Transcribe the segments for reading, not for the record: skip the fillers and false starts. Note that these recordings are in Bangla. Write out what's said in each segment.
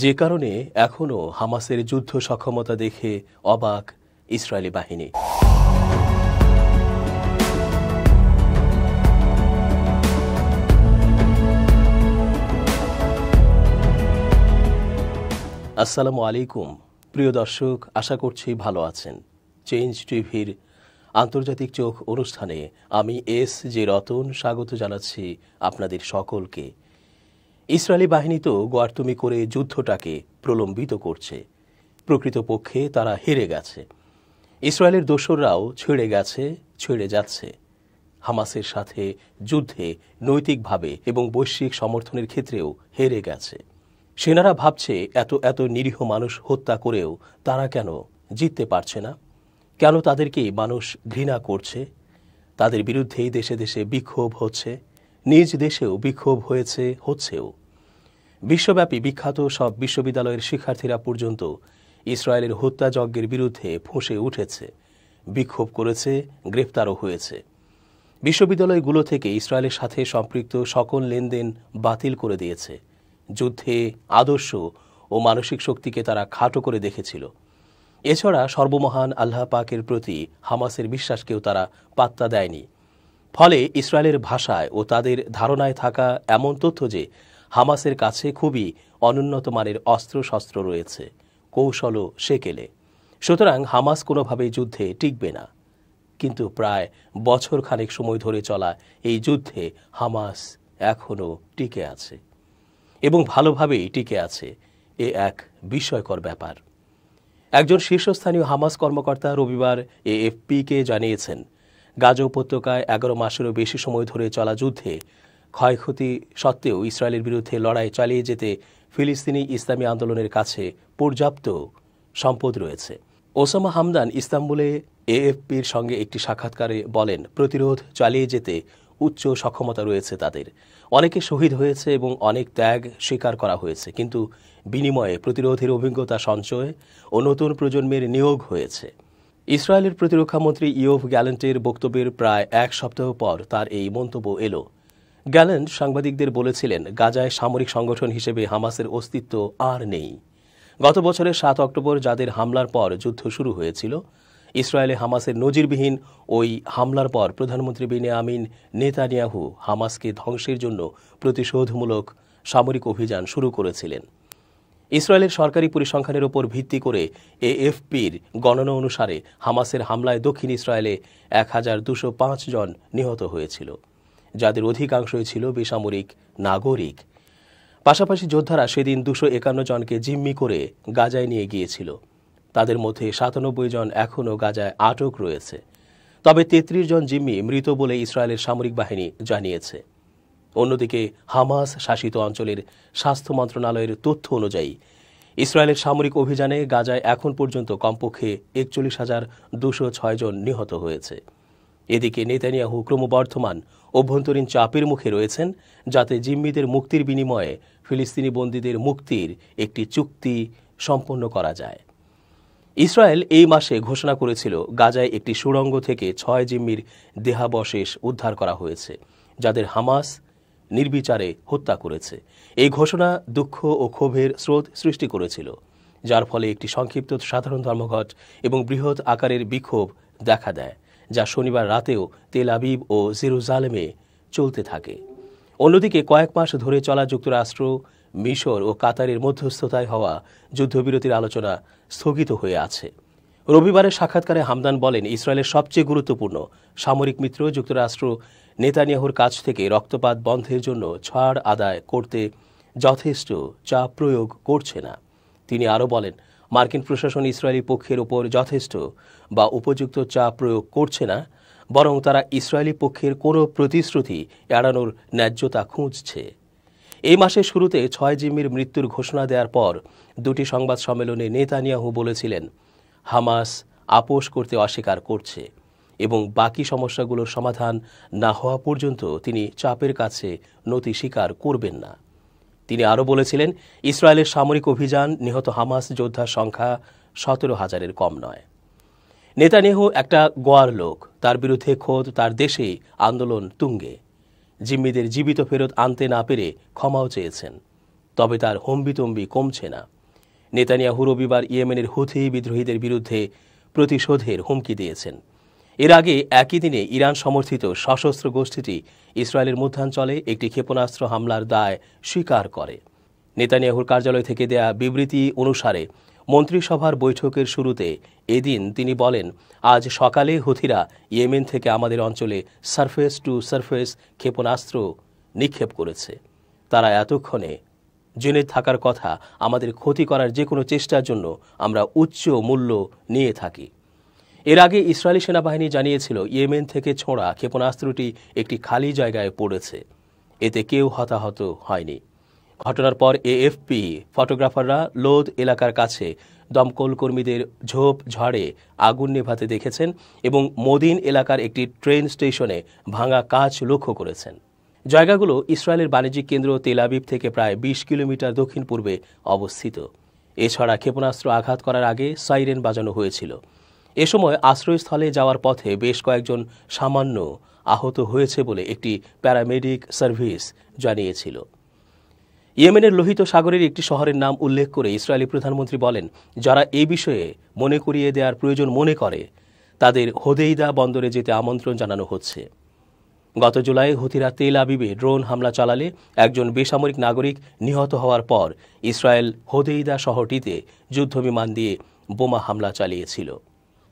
যে কারণে এখনও হামাসের যুদ্ধ সক্ষমতা দেখে অবাক ইসরায়েলি বাহিনী। আসসালামু আলাইকুম প্রিয় দর্শক, আশা করছি ভালো আছেন। চেঞ্জ টিভির আন্তর্জাতিক চোখ অনুষ্ঠানে আমি এস.জে. রতন স্বাগত জানাচ্ছি আপনাদের সকলকে। ইসরায়েলি বাহিনী তো গোয়ার্তুমি করে যুদ্ধটাকে প্রলম্বিত করছে। প্রকৃতপক্ষে তারা হেরে গেছে। ইসরায়েলের দোসররাও ছেড়ে যাচ্ছে। হামাসের সাথে যুদ্ধে নৈতিকভাবে এবং বৈশ্বিক সমর্থনের ক্ষেত্রেও হেরে গেছে। সেনারা ভাবছে এত নিরীহ মানুষ হত্যা করেও তারা কেন জিততে পারছে না, কেন তাদেরকে মানুষ ঘৃণা করছে। তাদের বিরুদ্ধেই দেশে দেশে বিক্ষোভ হচ্ছে, নিজ দেশেও বিক্ষোভ হচ্ছেও। বিশ্বব্যাপী বিখ্যাত সব বিশ্ববিদ্যালয়ের শিক্ষার্থীরা পর্যন্ত ইসরায়েলের হত্যাযজ্ঞের বিরুদ্ধে ফুঁসে উঠেছে, বিক্ষোভ করেছে, গ্রেফতারও হয়েছে। বিশ্ববিদ্যালয়গুলো থেকে ইসরায়েলের সাথে সম্পৃক্ত সকল লেনদেন বাতিল করে দিয়েছে। যুদ্ধে আদর্শ ও মানসিক শক্তিকে তারা খাটো করে দেখেছিল। এছাড়া সর্বমহান আল্লাহ পাকের প্রতি হামাসের বিশ্বাসকেও তারা পাত্তা দেয়নি। ফলে ইসরায়েলের ভাষায় ও তাদের ধারণায় থাকা এমন তথ্য যে হামাসের কাছে খুবই অনুন্নত মানের অস্ত্রশস্ত্র রয়েছে, কৌশলও সেকেলে। সুতরাং হামাস কোনোভাবেই যুদ্ধে টিকবে না। কিন্তু প্রায় বছর খানেক সময় ধরে চলা এই যুদ্ধে হামাস এখনও টিকে আছে এবং ভালোভাবেই টিকে আছে। এ এক বিস্ময়কর ব্যাপার। একজন শীর্ষস্থানীয় হামাস কর্মকর্তা রবিবার এএফপিকে জানিয়েছেন, গাজা উপত্যকায় 11 মাসেরও বেশি সময় ধরে চলা যুদ্ধে ক্ষয়ক্ষতি সত্ত্বেও ইসরায়েলের বিরুদ্ধে লড়াই চালিয়ে যেতে ফিলিস্তিনি ইসলামী আন্দোলনের কাছে পর্যাপ্ত সম্পদ রয়েছে। ওসামা হামদান ইস্তাম্বুলে এএফপির সঙ্গে একটি সাক্ষাৎকারে বলেন, প্রতিরোধ চালিয়ে যেতে উচ্চ সক্ষমতা রয়েছে তাদের। অনেকে শহীদ হয়েছে এবং অনেক ত্যাগ স্বীকার করা হয়েছে, কিন্তু বিনিময়ে প্রতিরোধের অভিজ্ঞতা সঞ্চয় ও নতুন প্রজন্মের নিয়োগ হয়েছে। ইসরায়েলের প্রতিরক্ষামন্ত্রী ইয়োভ গ্যালেন্টের বক্তব্যের প্রায় এক সপ্তাহ পর তার এই মন্তব্য এলো। গ্যালেন্ট সাংবাদিকদের বলেছিলেন, গাজায় সামরিক সংগঠন হিসেবে হামাসের অস্তিত্ব আর নেই। গত বছরের 7 অক্টোবর যাদের হামলার পর যুদ্ধ শুরু হয়েছিল, ইসরায়েলে হামাসের নজিরবিহীন ওই হামলার পর প্রধানমন্ত্রী বেনিয়ামিন নেতানিয়াহু হামাসকে ধ্বংসের জন্য প্রতিশোধমূলক সামরিক অভিযান শুরু করেছিলেন। ইসরায়েলের সরকারি পরিসংখ্যানের উপর ভিত্তি করে এএফপির গণনা অনুসারে হামাসের হামলায় দক্ষিণ ইসরায়েলে 1205 জন নিহত হয়েছিল, যাদের অধিকাংশই ছিল বেসামরিক নাগরিক। পাশাপাশি যোদ্ধারা সেদিন 251 জনকে জিম্মি করে গাজায় নিয়ে গিয়েছিল। তাদের মধ্যে 97 জন এখনও গাজায় আটক রয়েছে। তবে 33 জন জিম্মি মৃত বলে ইসরায়েলের সামরিক বাহিনী জানিয়েছে। অন্যদিকে হামাস শাসিত অঞ্চলের স্বাস্থ্য মন্ত্রণালয়ের তথ্য অনুযায়ী ইসরায়েলের সামরিক অভিযানে গাজায় এখন পর্যন্ত কমপক্ষে 41,206 জন নিহত হয়েছে। এদিকে নেতানিয়াহু ক্রমবর্ধমান অভ্যন্তরীণ চাপের মুখে রয়েছেন, যাতে জিম্মিদের মুক্তির বিনিময়ে ফিলিস্তিনি বন্দীদের মুক্তির একটি চুক্তি সম্পন্ন করা যায়। ইসরায়েল এই মাসে ঘোষণা করেছিল, গাজায় একটি সুড়ঙ্গ থেকে 6 জিম্মির দেহাবশেষ উদ্ধার করা হয়েছে, যাদের হামাস নির্বিচারে হত্যা করেছে। এই ঘোষণা দুঃখ ও ক্ষোভের স্রোত সৃষ্টি করেছিল, যার ফলে একটি সংক্ষিপ্ত সাধারণ ধর্মঘট এবং বৃহৎ আকারের বিক্ষোভ দেখা দেয়, যা শনিবার রাতেও তেল আবিব ও জেরুজালেমে চলতে থাকে। অন্যদিকে কয়েক মাস ধরে চলা যুক্তরাষ্ট্র, মিশর ও কাতারের মধ্যস্থতায় হওয়া যুদ্ধবিরতির আলোচনা স্থগিত হয়ে আছে। রবিবারের সাক্ষাৎকারে হামদান বলেন, ইসরায়েলের সবচেয়ে গুরুত্বপূর্ণ সামরিক মিত্র যুক্তরাষ্ট্র নেতানিয়াহুর কাছ থেকে রক্তপাত বন্ধের জন্য ছাড় আদায় করতে যথেষ্ট চাপ প্রয়োগ করছে না। তিনি আরও বলেন, মার্কিন প্রশাসন ইসরায়েলি পক্ষের ওপর যথেষ্ট বা উপযুক্ত চাপ প্রয়োগ করছে না, বরং তারা ইসরায়েলি পক্ষের কোনো প্রতিশ্রুতি এড়ানোর ন্যায্যতা খুঁজছে। এই মাসের শুরুতে 6 জিম্মির মৃত্যুর ঘোষণা দেওয়ার পর দুটি সংবাদ সম্মেলনে নেতানিয়াহু বলেছিলেন, হামাস আপোষ করতে অস্বীকার করছে এবং বাকি সমস্যাগুলোর সমাধান না হওয়া পর্যন্ত তিনি চাপের কাছে নতি স্বীকার করবেন না। তিনি আরও বলেছিলেন, ইসরায়েলের সামরিক অভিযান নিহত হামাস যোদ্ধার সংখ্যা 17,000-এর কম নয়। নেতানিয়াহু একটা গোয়ার লোক, তার বিরুদ্ধে খোদ তার দেশেই আন্দোলন তুঙ্গে। জিম্মিদের জীবিত ফেরত আনতে না পেরে ক্ষমাও চেয়েছেন। তবে তার হম্বিতম্বি কমছে না। নেতানিয়াহু রবিবার ইয়েমেনের হুথি বিদ্রোহীদের বিরুদ্ধে প্রতিশোধের হুমকি দিয়েছেন। এর আগে একই দিনে ইরান সমর্থিত সশস্ত্র গোষ্ঠীটি ইসরায়েলের মধ্যাঞ্চলে একটি ক্ষেপণাস্ত্র হামলার দায় স্বীকার করে। নেতানিয়াহুর কার্যালয় থেকে দেয়া বিবৃতি অনুসারে মন্ত্রিসভার বৈঠকের শুরুতে এদিন তিনি বলেন, আজ সকালে হুথিরা ইয়েমেন থেকে আমাদের অঞ্চলে সারফেস টু সারফেস ক্ষেপণাস্ত্র নিক্ষেপ করেছে। তারা এতক্ষণে জেনে থাকার কথা আমাদের ক্ষতি করার যে কোনো চেষ্টার জন্য আমরা উচ্চ মূল্য নিয়ে থাকি। এর আগে ইসরায়েলি সেনাবাহিনী জানিয়েছিল ইয়েমেন থেকে ছোঁড়া ক্ষেপণাস্ত্রটি একটি খালি জায়গায় পড়েছে। এতে কেউ হতাহত হয়নি। ঘটনার পর এএফপি ফটোগ্রাফাররা লোদ এলাকার কাছে দমকল কর্মীদের ঝোপ ঝাড়ে আগুন নেভাতে দেখেছেন এবং মদিন এলাকার একটি ট্রেন স্টেশনে ভাঙা কাচ লক্ষ্য করেছেন। জায়গাগুলো ইসরায়েলের বাণিজ্যিক কেন্দ্র তেল আবিব থেকে প্রায় ২০ কিলোমিটার দক্ষিণ পূর্বে অবস্থিত। এছাড়া ক্ষেপণাস্ত্র আঘাত করার আগে সাইরেন বাজানো হয়েছিল। এ সময় আশ্রয়স্থলে যাওয়ার পথে বেশ কয়েকজন সামান্য আহত হয়েছে বলে একটি প্যারামেডিক সার্ভিস জানিয়েছিল। ইয়েমেনের লোহিত সাগরের একটি শহরের নাম উল্লেখ করে ইসরায়েলি প্রধানমন্ত্রী বলেন, যারা এই বিষয়ে মনে করিয়ে দেওয়ার প্রয়োজন মনে করে তাদের হোদেইদা বন্দরে যেতে আমন্ত্রণ জানানো হচ্ছে। গত জুলাই হুথিরা তেল আবিবে ড্রোন হামলা চালালে একজন বেসামরিক নাগরিক নিহত হওয়ার পর ইসরায়েল হোদেইদা শহরটিতে যুদ্ধবিমান দিয়ে বোমা হামলা চালিয়েছিল।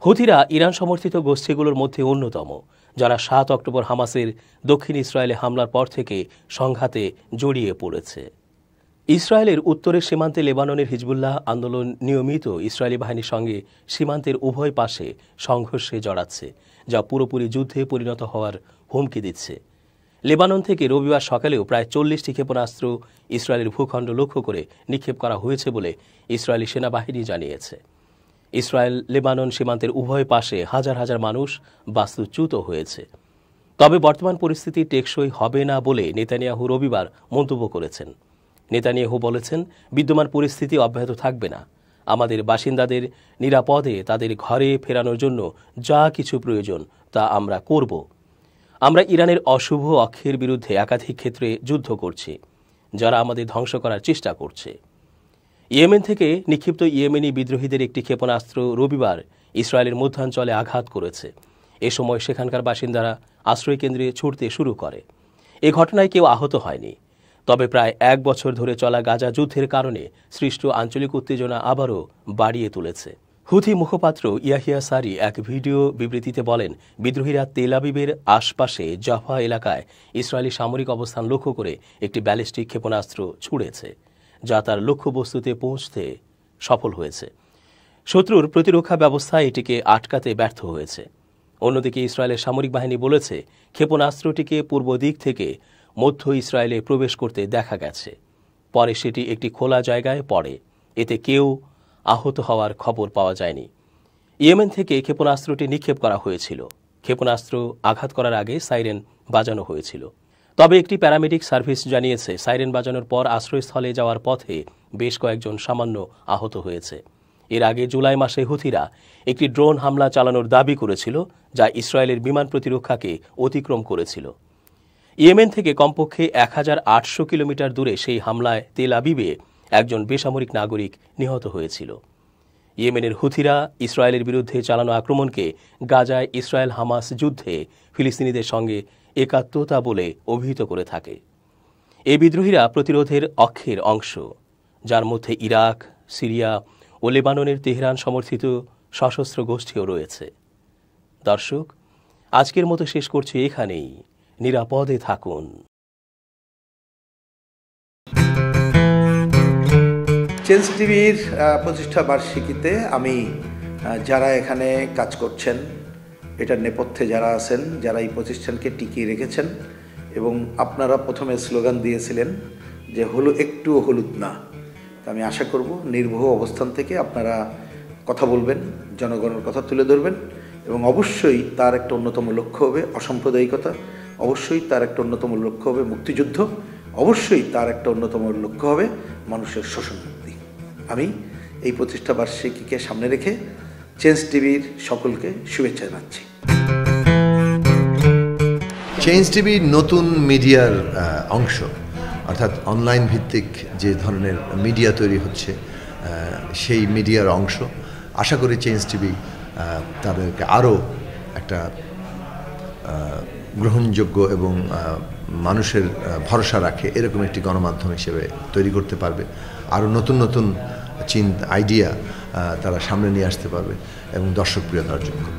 হুথিরা ইরান সমর্থিত গোষ্ঠীগুলোর মধ্যে অন্যতম, যারা ৭ অক্টোবর হামাসের দক্ষিণ ইসরায়েলে হামলার পর থেকে সংঘাতে জড়িয়ে পড়েছে। ইসরায়েলের উত্তরের সীমান্তে লেবাননের হিজবুল্লাহ আন্দোলন নিয়মিত ইসরায়েলি বাহিনীর সঙ্গে সীমান্তের উভয় পাশে সংঘর্ষে জড়াচ্ছে, যা পুরোপুরি যুদ্ধে পরিণত হওয়ার হুমকি দিচ্ছে। লেবানন থেকে রবিবার সকালেও প্রায় ৪০টি ক্ষেপণাস্ত্র ইসরায়েলের ভূখণ্ড লক্ষ্য করে নিক্ষেপ করা হয়েছে বলে ইসরায়েলি সেনাবাহিনী জানিয়েছে। ইসরায়েল লেবানন সীমান্তের উভয় পাশে হাজার হাজার মানুষ বাস্তুচ্যুত হয়েছে। তবে বর্তমান পরিস্থিতি টেকসই হবে না বলে নেতানিয়াহু রবিবার মন্তব্য করেছেন। নেতানিয়াহু বলেছেন, বিদ্যমান পরিস্থিতি অব্যাহত থাকবে না। আমাদের বাসিন্দাদের নিরাপদে তাদের ঘরে ফেরানোর জন্য যা কিছু প্রয়োজন তা আমরা করব। আমরা ইরানের অশুভ অক্ষের বিরুদ্ধে একাধিক ক্ষেত্রে যুদ্ধ করছি, যারা আমাদের ধ্বংস করার চেষ্টা করছে। ইয়েমেন থেকে নিক্ষিপ্ত ইয়েমেনি বিদ্রোহীদের একটি ক্ষেপণাস্ত্র রবিবার ইসরায়েলের মধ্যাঞ্চলে আঘাত করেছে। এ সময় সেখানকার বাসিন্দারা আশ্রয়কেন্দ্রে ছুটতে শুরু করে। এ ঘটনায় কেউ আহত হয়নি। তবে প্রায় ১ বছর ধরে চলা গাজা যুদ্ধের কারণে সৃষ্ট আঞ্চলিক উত্তেজনা আবারও বাড়িয়ে তুলেছে। হুথি মুখপাত্র ইয়াহিয়া সারি এক ভিডিও বিবৃতিতে বলেন, বিদ্রোহীরা তেল আবিবের আশপাশে জাফা এলাকায় ইসরায়েলি সামরিক অবস্থান লক্ষ্য করে একটি ব্যালিস্টিক ক্ষেপণাস্ত্র ছুড়েছে, যা তার লক্ষ্যবস্তুতে পৌঁছতে সফল হয়েছে। শত্রুর প্রতিরক্ষা ব্যবস্থা এটিকে আটকাতে ব্যর্থ হয়েছে। অন্যদিকে ইসরায়েলের সামরিক বাহিনী বলেছে, ক্ষেপণাস্ত্রটিকে পূর্ব দিক থেকে মধ্য ইসরায়েলে প্রবেশ করতে দেখা গেছে। পরে সেটি একটি খোলা জায়গায় পড়ে। এতে কেউ আহত হওয়ার খবর পাওয়া যায়নি। ইয়েমেন থেকে ক্ষেপণাস্ত্রটি নিক্ষেপ করা হয়েছিল। ক্ষেপণাস্ত্র আঘাত করার আগে সাইরেন বাজানো হয়েছিল। তবে একটি প্যারামেডিক সার্ভিস জানিয়েছে, সাইরেন বাজানোর পর আশ্রয়স্থলে যাওয়ার পথে বেশ কয়েকজন সামান্য আহত হয়েছে। এর আগে জুলাই মাসে হুথিরা একটি ড্রোন হামলা চালানোর দাবি করেছিল, যা ইসরায়েলের বিমান প্রতিরক্ষাকে অতিক্রম করেছিল। ইয়েমেন থেকে কমপক্ষে ১,৮০০ কিলোমিটার দূরে সেই হামলায় তেল আবিবে একজন বেসামরিক নাগরিক নিহত হয়েছিল। ইয়েমেনের হুথিরা ইসরায়েলের বিরুদ্ধে চালানো আক্রমণকে গাজায় ইসরায়েল হামাস যুদ্ধে ফিলিস্তিনিদের সঙ্গে একাত্মতা বলে অভিহিত করে থাকে। এই বিদ্রোহীরা প্রতিরোধের অক্ষের অংশ, যার মধ্যে ইরাক, সিরিয়া ও লেবাননের তেহরান সমর্থিত সশস্ত্র গোষ্ঠীও রয়েছে। দর্শক, আজকের মতো শেষ করছি এখানেই। নিরাপদে থাকুন। চেঞ্জ টিভির প্রতিষ্ঠা বার্ষিকীতে আমি যারা এখানে কাজ করছেন, এটার নেপথ্যে যারা আছেন, যারা এই প্রতিষ্ঠানকে টিকিয়ে রেখেছেন, এবং আপনারা প্রথমে স্লোগান দিয়েছিলেন যে একটুও হলুদ না। আমি আশা করব নির্ভুল অবস্থান থেকে আপনারা কথা বলবেন, জনগণের কথা তুলে ধরবেন, এবং অবশ্যই তার একটা অন্যতম লক্ষ্য হবে অসাম্প্রদায়িকতা, অবশ্যই তার একটা অন্যতম লক্ষ্য হবে মুক্তিযুদ্ধ, অবশ্যই তার একটা অন্যতম লক্ষ্য হবে মানুষের শোষণ মুক্তি। আমি এই প্রতিষ্ঠা বার্ষিকীকে সামনে রেখে চেঞ্জ টিভির সকলকে শুভেচ্ছা জানাচ্ছি। চেঞ্জ টিভির নতুন মিডিয়ার অংশ অর্থাৎ অনলাইন ভিত্তিক যে ধরনের মিডিয়া তৈরি হচ্ছে সেই মিডিয়ার অংশ। আশা করি চেঞ্জ টিভি তাদেরকে আরও একটা গ্রহণযোগ্য এবং মানুষের ভরসা রাখে এরকম একটি গণমাধ্যম হিসেবে তৈরি করতে পারবে। আরও নতুন নতুন আইডিয়া তারা সামনে নিয়ে আসতে পারবে এবং দর্শক প্রিয়তা অর্জন করবে।